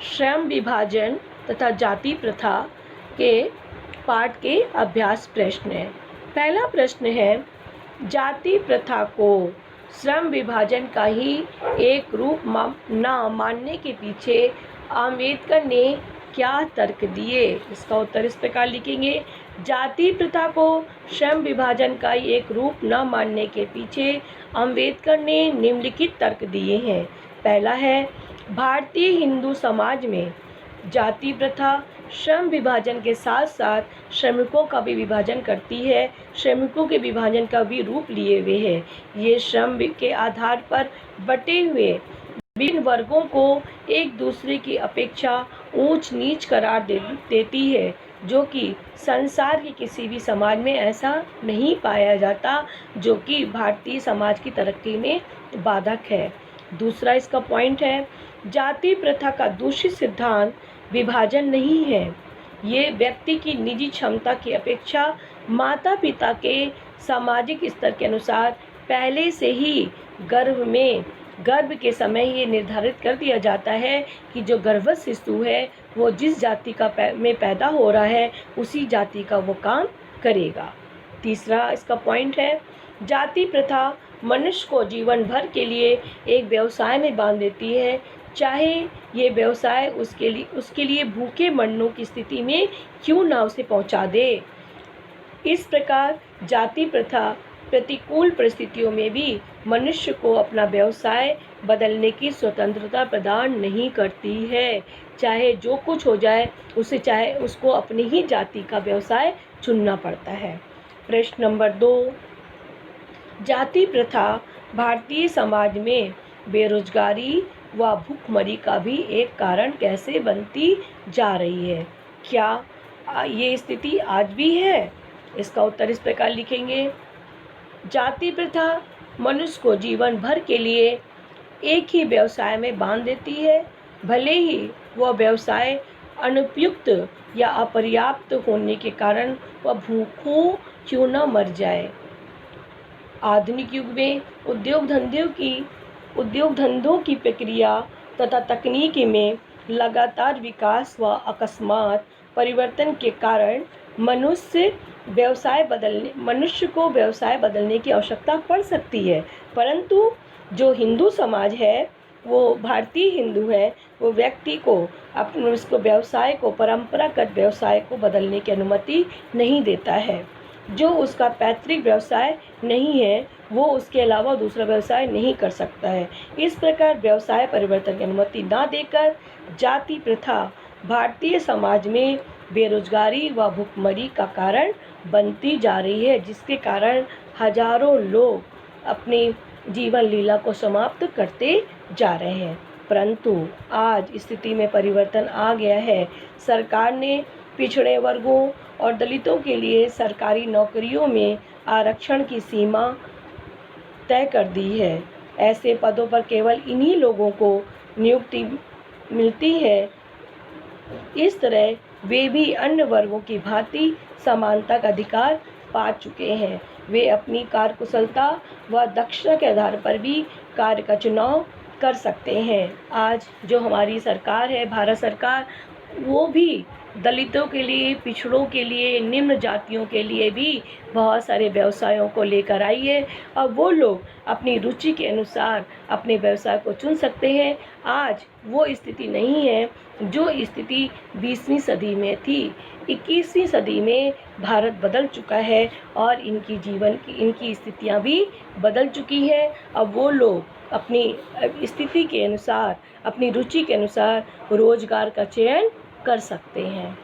श्रम विभाजन तथा जाति प्रथा के पाठ के अभ्यास प्रश्न है। पहला प्रश्न है, जाति प्रथा को श्रम विभाजन का ही एक रूप न मानने के पीछे अम्बेडकर ने क्या तर्क दिए? इसका उत्तर इस प्रकार लिखेंगे, जाति प्रथा को श्रम विभाजन का ही एक रूप न मानने के पीछे अम्बेडकर ने निम्नलिखित तर्क दिए हैं। पहला है, भारतीय हिंदू समाज में जाति प्रथा श्रम विभाजन के साथ साथ श्रमिकों का भी विभाजन करती है, श्रमिकों के विभाजन का भी रूप लिए हुए है। ये श्रम के आधार पर बटे हुए विभिन्न वर्गों को एक दूसरे की अपेक्षा ऊंच नीच करार देती है, जो कि संसार के किसी भी समाज में ऐसा नहीं पाया जाता, जो कि भारतीय समाज की तरक्की में बाधक है। दूसरा इसका पॉइंट है, जाति प्रथा का दूषित सिद्धांत विभाजन नहीं है। ये व्यक्ति की निजी क्षमता की अपेक्षा माता पिता के सामाजिक स्तर के अनुसार पहले से ही गर्भ के समय ये निर्धारित कर दिया जाता है कि जो गर्भस्थ शिशु है वो जिस जाति में पैदा हो रहा है उसी जाति का वो काम करेगा। तीसरा इसका पॉइंट है, जाति प्रथा मनुष्य को जीवन भर के लिए एक व्यवसाय में बांध देती है, चाहे ये व्यवसाय उसके लिए भूखे मरने की स्थिति में क्यों ना उसे पहुंचा दे। इस प्रकार जाति प्रथा प्रतिकूल परिस्थितियों में भी मनुष्य को अपना व्यवसाय बदलने की स्वतंत्रता प्रदान नहीं करती है। चाहे जो कुछ हो जाए चाहे उसको अपनी ही जाति का व्यवसाय चुनना पड़ता है। प्रश्न नंबर 2, जाति प्रथा भारतीय समाज में बेरोजगारी व भूखमरी का भी एक कारण कैसे बनती जा रही है? क्या ये स्थिति आज भी है? इसका उत्तर इस प्रकार लिखेंगे, जाति प्रथा मनुष्य को जीवन भर के लिए एक ही व्यवसाय में बांध देती है, भले ही वह व्यवसाय अनुपयुक्त या अपर्याप्त होने के कारण वह भूखों क्यों न मर जाए। आधुनिक युग में उद्योग धंधों की प्रक्रिया तथा तकनीकी में लगातार विकास व अकस्मात परिवर्तन के कारण मनुष्य को व्यवसाय बदलने की आवश्यकता पड़ सकती है, परंतु जो हिंदू समाज है, वो भारतीय हिंदू है, वो व्यक्ति को उसको परंपरागत व्यवसाय को बदलने की अनुमति नहीं देता है। जो उसका पैतृक व्यवसाय नहीं है वो उसके अलावा दूसरा व्यवसाय नहीं कर सकता है। इस प्रकार व्यवसाय परिवर्तन की अनुमति ना देकर जाति प्रथा भारतीय समाज में बेरोजगारी व भूखमरी का कारण बनती जा रही है, जिसके कारण हजारों लोग अपनी जीवन लीला को समाप्त करते जा रहे हैं। परंतु आज स्थिति में परिवर्तन आ गया है। सरकार ने पिछड़े वर्गों और दलितों के लिए सरकारी नौकरियों में आरक्षण की सीमा तय कर दी है। ऐसे पदों पर केवल इन्हीं लोगों को नियुक्ति मिलती है। इस तरह वे भी अन्य वर्गों की भांति समानता का अधिकार पा चुके हैं। वे अपनी कार्यकुशलता व दक्षता के आधार पर भी कार्य का चुनाव कर सकते हैं। आज जो हमारी सरकार है, भारत सरकार, वो भी दलितों के लिए, पिछड़ों के लिए, निम्न जातियों के लिए भी बहुत सारे व्यवसायों को लेकर आई है और वो लोग अपनी रुचि के अनुसार अपने व्यवसाय को चुन सकते हैं। आज वो स्थिति नहीं है जो स्थिति 20वीं सदी में थी। 21वीं सदी में भारत बदल चुका है और इनकी स्थितियाँ भी बदल चुकी है। अब वो लोग अपनी स्थिति के अनुसार, अपनी रुचि के अनुसार रोजगार का चयन कर सकते हैं।